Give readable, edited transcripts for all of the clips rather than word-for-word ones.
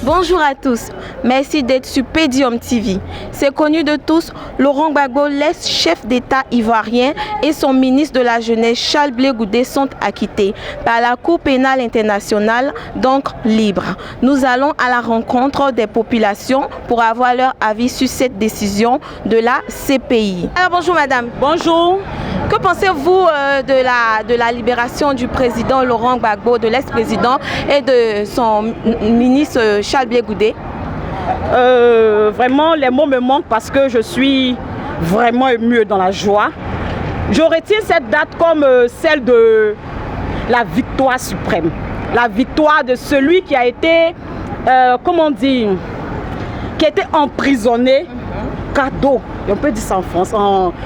Bonjour à tous, merci d'être sur Pédium TV. C'est connu de tous, Laurent Gbagbo, l'ex-chef d'État ivoirien, et son ministre de la Jeunesse, Charles Blé Goudé, sont acquittés par la Cour pénale internationale, donc libre. Nous allons à la rencontre des populations pour avoir leur avis sur cette décision de la CPI. Alors bonjour madame. Bonjour. Que pensez-vous de la libération du président Laurent Gbagbo, de l'ex-président et de son ministre Charles Blé Goudé? Vraiment, les mots me manquent parce que je suis vraiment émue dans la joie. Je retiens cette date comme celle de la victoire suprême. La victoire de celui qui a été, comment dire, qui a été emprisonné, cadeau. On peut dire ça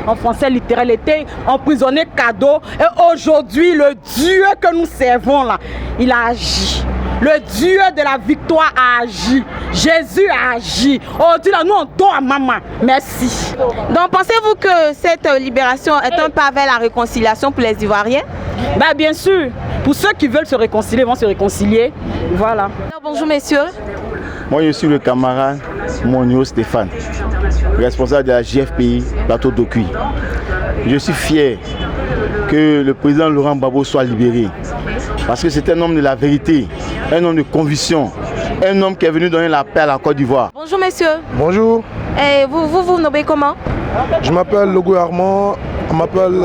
en français littéral, était emprisonné cadeau. Et aujourd'hui, le Dieu que nous servons là, il a agi. Le Dieu de la victoire a agi. Jésus a agi. Aujourd'hui, là, nous, on donne à maman. Merci. Donc, pensez-vous que cette libération est un pas vers la réconciliation pour les Ivoiriens? Ben, bien sûr. Pour ceux qui veulent se réconcilier, vont se réconcilier. Voilà. Alors, bonjour, messieurs. Moi, je suis le camarade Monio Stéphane, responsable de la JFPI Plateau d'Okuy. Je suis fier que le président Laurent Gbagbo soit libéré parce que c'est un homme de la vérité, un homme de conviction, un homme qui est venu donner la paix à la Côte d'Ivoire. Bonjour messieurs. Bonjour. Et vous nommez comment? Je m'appelle Logo Armand, on m'appelle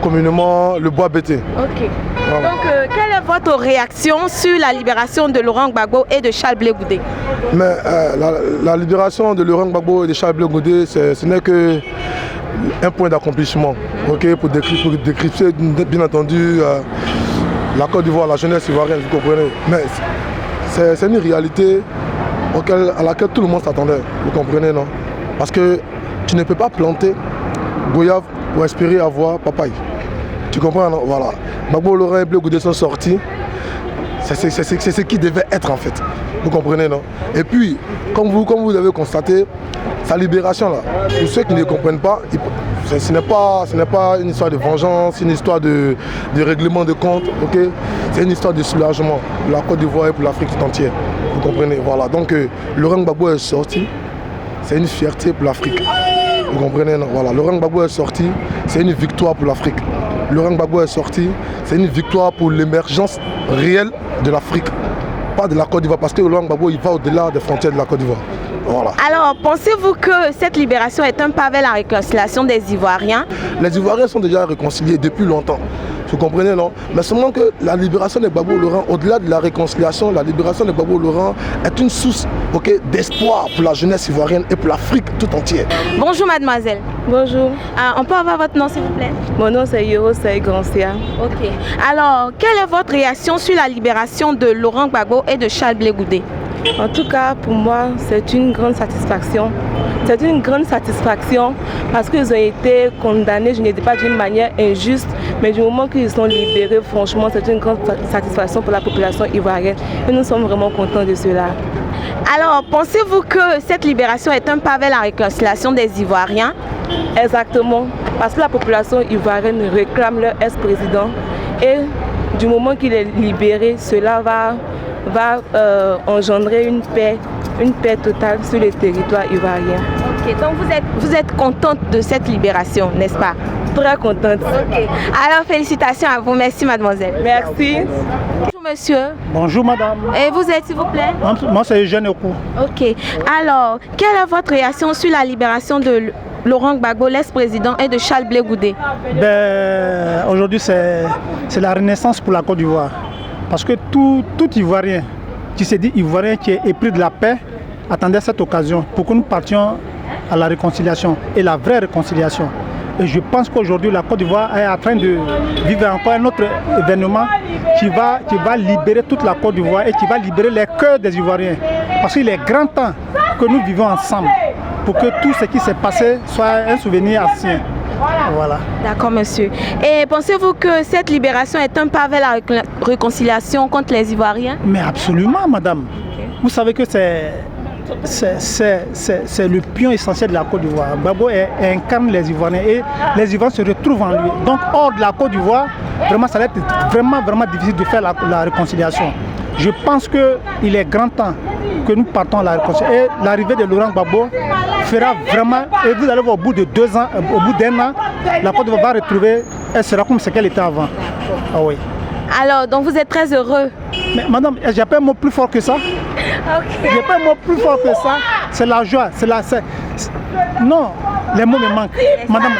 communément le Bois Bété. Ok. Voilà. Donc quelle est votre réaction sur la libération de Laurent Gbagbo et de Charles Blé Goudé? Mais la libération de Laurent Gbagbo et de Charles Blé Goudé, ce n'est que un point d'accomplissement, okay, pour décrypter bien entendu la Côte d'Ivoire, la jeunesse ivoirienne, vous comprenez. Mais c'est une réalité à laquelle tout le monde s'attendait, vous comprenez, non? Parce que tu ne peux pas planter goyave pour espérer avoir papaye. Tu comprends, non? Voilà. Gbagbo, Laurent et Blé Goudé sont sortis. C'est ce qui devait être en fait. Vous comprenez, non? Et puis, comme vous avez constaté, sa libération là, pour ceux qui ne comprennent pas, ce n'est pas une histoire de vengeance, une histoire de règlement de compte, ok? C'est une histoire de soulagement pour la Côte d'Ivoire et pour l'Afrique tout entière. Vous comprenez, voilà. Donc Laurent Gbagbo est sorti, c'est une fierté pour l'Afrique. Vous comprenez, non? Voilà. Laurent Gbagbo est sorti, c'est une victoire pour l'Afrique. Laurent Gbagbo est sorti, c'est une victoire pour l'émergence réelle de l'Afrique, pas de la Côte d'Ivoire, parce que Laurent Gbagbo il va au-delà des frontières de la Côte d'Ivoire. Voilà. Alors, pensez-vous que cette libération est un pas vers la réconciliation des Ivoiriens? Les Ivoiriens sont déjà réconciliés depuis longtemps. Vous comprenez, non? Mais seulement que la libération de Gbagbo Laurent, au-delà de la réconciliation, la libération de Gbagbo Laurent est une source d'espoir pour la jeunesse ivoirienne et pour l'Afrique tout entière. Bonjour mademoiselle. Bonjour. On peut avoir votre nom s'il vous plaît? Mon nom c'est Yoro Saï-Grancia. Ok. Alors, quelle est votre réaction sur la libération de Laurent Gbagbo et de Charles Blé Goudé? En tout cas, pour moi, c'est une grande satisfaction. C'est une grande satisfaction parce qu'ils ont été condamnés, je ne dis pas d'une manière injuste, mais du moment qu'ils sont libérés, franchement, c'est une grande satisfaction pour la population ivoirienne. Et nous sommes vraiment contents de cela. Alors, pensez-vous que cette libération est un pas vers la réconciliation des Ivoiriens? Exactement, parce que la population ivoirienne réclame leur ex-président et du moment qu'il est libéré, cela va engendrer une paix totale sur le territoire ivoirien. Ok, donc vous êtes contente de cette libération, n'est-ce pas? Très contente. Ok, alors félicitations à vous, merci mademoiselle. Merci. Bonjour monsieur. Bonjour madame. Et vous êtes s'il vous plaît? Moi c'est Eugène Okou. Ok, alors quelle est votre réaction sur la libération de Laurent Gbagbo, l'ex-président, et de Charles Blé Goudé? Aujourd'hui c'est la renaissance pour la Côte d'Ivoire. Parce que tout Ivoirien qui s'est dit Ivoirien, qui est épris de la paix, attendait cette occasion pour que nous partions à la réconciliation et la vraie réconciliation. Et je pense qu'aujourd'hui la Côte d'Ivoire est en train de vivre encore un autre événement qui va libérer toute la Côte d'Ivoire et qui va libérer les cœurs des Ivoiriens. Parce qu'il est grand temps que nous vivons ensemble pour que tout ce qui s'est passé soit un souvenir ancien. Voilà. D'accord, monsieur. Et pensez-vous que cette libération est un pas vers la réconciliation contre les Ivoiriens? Mais absolument, madame. Okay. Vous savez que c'est le pion essentiel de la Côte d'Ivoire. Gbagbo incarne les Ivoiriens et les Ivoiriens se retrouvent en lui. Donc, hors de la Côte d'Ivoire, vraiment, ça va être vraiment difficile de faire la réconciliation. Je pense qu'il est grand temps que nous partons à la réconciliation. Et l'arrivée de Laurent Gbagbo fera vraiment, et vous allez voir au bout de 2 ans, au bout d'1 an, la Côte d'Ivoire va retrouver, elle sera comme ce qu'elle était avant. Ah oui. Alors, donc vous êtes très heureux. Mais madame, j'ai pas un mot plus fort que ça. J'ai pas un mot plus fort que ça. C'est la joie, non, les mots me manquent. Madame,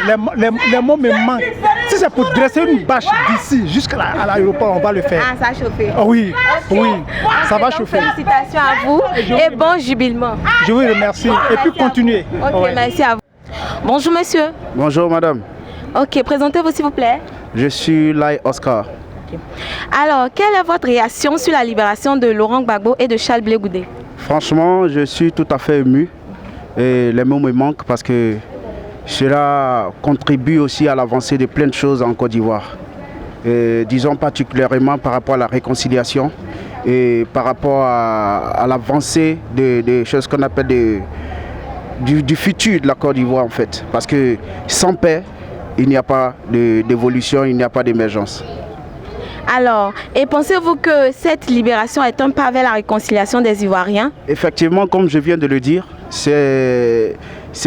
les mots me manquent. Si c'est pour dresser une bâche d'ici jusqu'à l'aéroport, on va le faire. Ah, ça a chauffé. Oh oui, Okay. oui, ça va donc, chauffer. Félicitations à vous et bon jubilement. Je vous remercie. Et puis continuez. Ok, Ouais. merci à vous. Bonjour monsieur. Bonjour madame, Ok, présentez-vous s'il vous plaît. je suis Lai Oscar. Alors, quelle est votre réaction sur la libération de Laurent Gbagbo et de Charles Blé Goudé? Franchement, je suis tout à fait ému et les mots me manquent parce que cela contribue aussi à l'avancée de plein de choses en Côte d'Ivoire. Disons particulièrement par rapport à la réconciliation et par rapport à l'avancée des choses qu'on appelle du futur de la Côte d'Ivoire en fait. Parce que sans paix, il n'y a pas d'évolution, il n'y a pas d'émergence. Alors, et pensez-vous que cette libération est un pas vers la réconciliation des Ivoiriens? Effectivement, comme je viens de le dire, c'est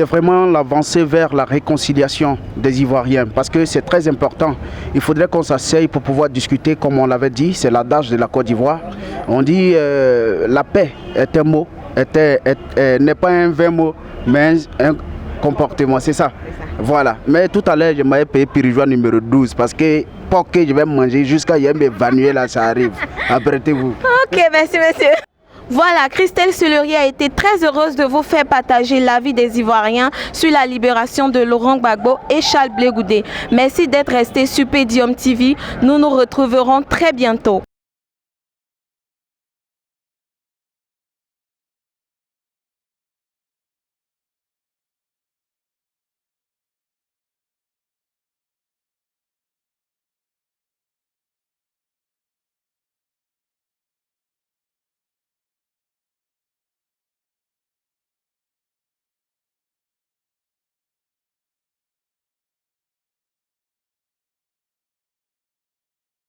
vraiment l'avancée vers la réconciliation des Ivoiriens parce que c'est très important. Il faudrait qu'on s'asseye pour pouvoir discuter, comme on l'avait dit, c'est l'adage de la Côte d'Ivoire. On dit la paix est un mot, n'est pas un vain mot, mais un comportement, c'est ça. Voilà. Mais tout à l'heure, je m'avais payé Pirigeois numéro 12 parce que pour que je vais manger jusqu'à hier m'évanouir là, ça arrive. Apprêtez-vous. Ok, merci monsieur. Voilà, Christelle Sulurier a été très heureuse de vous faire partager l'avis des Ivoiriens sur la libération de Laurent Gbagbo et Charles Blé Goudé. Merci d'être resté sur Podium TV. Nous nous retrouverons très bientôt.